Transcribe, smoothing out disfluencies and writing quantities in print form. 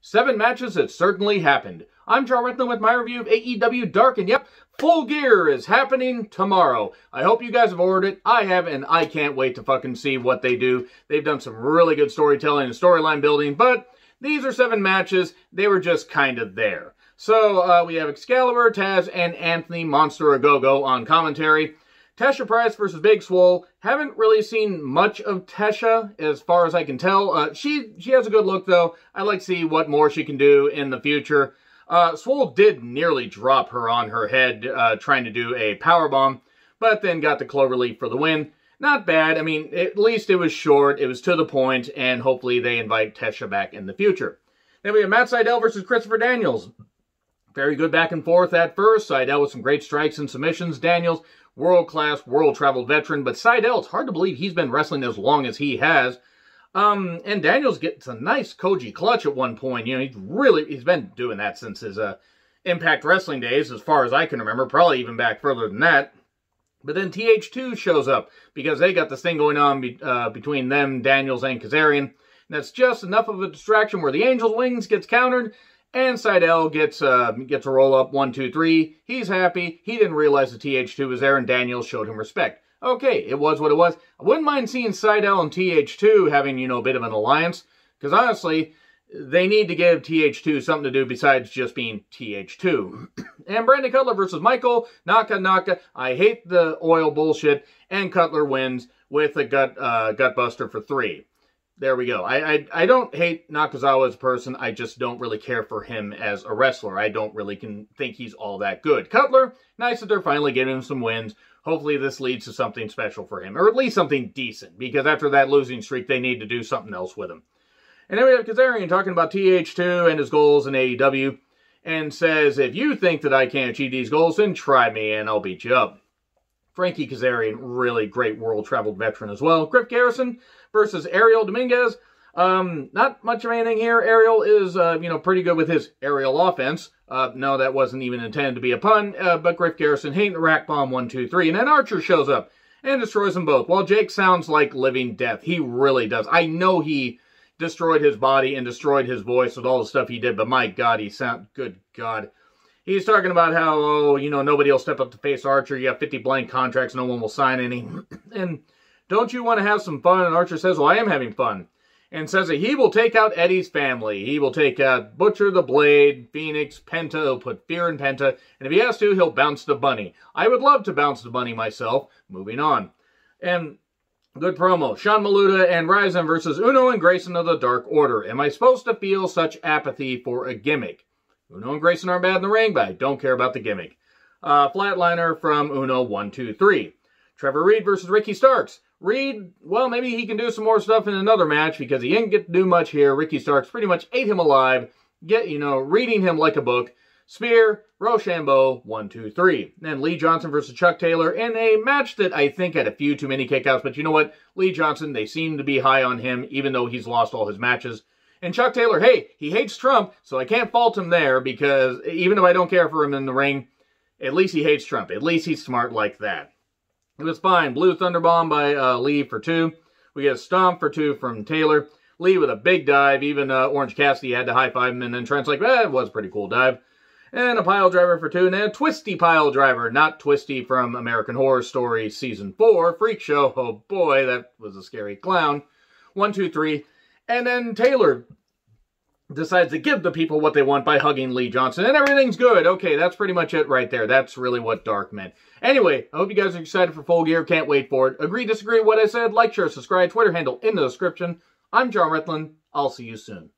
7 matches that certainly happened. I'm John Ritlin with my review of AEW Dark, and yep, Full Gear is happening tomorrow. I hope you guys have ordered it. I have, and I can't wait to fucking see what they do. They've done some really good storytelling and storyline building, but these are 7 matches. They were just kind of there. So, we have Excalibur, Taz, and Anthony Monster Ogogo on commentary. Tesha Price versus Big Swole. Haven't really seen much of Tesha, as far as I can tell. She has a good look, though. I'd like to see what more she can do in the future. Swole did nearly drop her on her head, trying to do a powerbomb, but then got the Cloverleaf for the win. Not bad. I mean, at least it was short, it was to the point, and hopefully they invite Tesha back in the future. Then we have Matt Sydal versus Christopher Daniels. Very good back and forth at first. Sydal with some great strikes and submissions. Daniels, world-class, world-traveled veteran. But Sydal, it's hard to believe he's been wrestling as long as he has. And Daniels gets a nice Koji clutch at one point. You know, he's been doing that since his Impact Wrestling days, as far as I can remember. Probably even back further than that. But then TH2 shows up because they got this thing going on between them, Daniels, and Kazarian. And that's just enough of a distraction where the Angel's Wings gets countered. And Sydal gets a roll-up, 1, 2, 3. He's happy. He didn't realize the TH2 was there, and Daniels showed him respect. Okay, it was what it was. I wouldn't mind seeing Sydal and TH2 having, you know, a bit of an alliance. Because honestly, they need to give TH2 something to do besides just being TH2. And Brandon Cutler versus Michael Naka. I hate the oil bullshit. And Cutler wins with a gut buster for 3. There we go. I don't hate Nakazawa as a person. I just don't really care for him as a wrestler. I don't really think he's all that good. Cutler, nice that they're finally getting him some wins. Hopefully this leads to something special for him. Or at least something decent. Because after that losing streak, they need to do something else with him. And then we have Kazarian talking about TH2 and his goals in AEW. And says, if you think that I can't achieve these goals, then try me and I'll beat you up. Frankie Kazarian, really great world-traveled veteran as well. Griff Garrison versus Ariel Dominguez. Not much of anything here. Ariel is, pretty good with his aerial offense. No, that wasn't even intended to be a pun. But Griff Garrison hitting the rack bomb 1, 2, 3. And then Archer shows up and destroys them both. While Jake sounds like living death. He really does. I know he destroyed his body and destroyed his voice with all the stuff he did. But my God, he sounds... Good God. He's talking about how, nobody will step up to face Archer. You have 50 blank contracts. No one will sign any. And don't you want to have some fun? And Archer says, well, I am having fun. And says that he will take out Eddie's family. He will take out Butcher, the Blade, Phoenix, Penta. He'll put fear in Penta. And if he has to, he'll bounce the bunny. I would love to bounce the bunny myself. Moving on. And good promo. Sean Maluda and Ryzen versus Uno and Grayson of the Dark Order. Am I supposed to feel such apathy for a gimmick? Uno and Grayson aren't bad in the ring, but I don't care about the gimmick. Flatliner from Uno, 1, 2, 3. Trevor Reed versus Ricky Starks. Reed, well, maybe he can do some more stuff in another match because he didn't get to do much here. Ricky Starks pretty much ate him alive, reading him like a book. Spear, Rochambeau, 1, 2, 3. Then Lee Johnson versus Chuck Taylor in a match that I think had a few too many kickouts. But you know what? Lee Johnson, they seem to be high on him, even though he's lost all his matches. And Chuck Taylor, hey, he hates Trump, so I can't fault him there because even though I don't care for him in the ring, at least he hates Trump. At least he's smart like that. It was fine. Blue Thunderbomb by Lee for 2. We get a Stomp for 2 from Taylor. Lee with a big dive. Even Orange Cassidy had to high-five him, and then Trent's like, it was a pretty cool dive. And a pile driver for 2, and then a twisty pile driver. Not Twisty from American Horror Story Season 4. Freak Show. Oh boy, that was a scary clown. 1, 2, 3. And then Taylor decides to give the people what they want by hugging Lee Johnson. And everything's good. Okay, that's pretty much it right there. That's really what Dark meant. Anyway, I hope you guys are excited for Full Gear. Can't wait for it. Agree, disagree with what I said? Like, share, subscribe. Twitter handle in the description. I'm John Ritlin. I'll see you soon.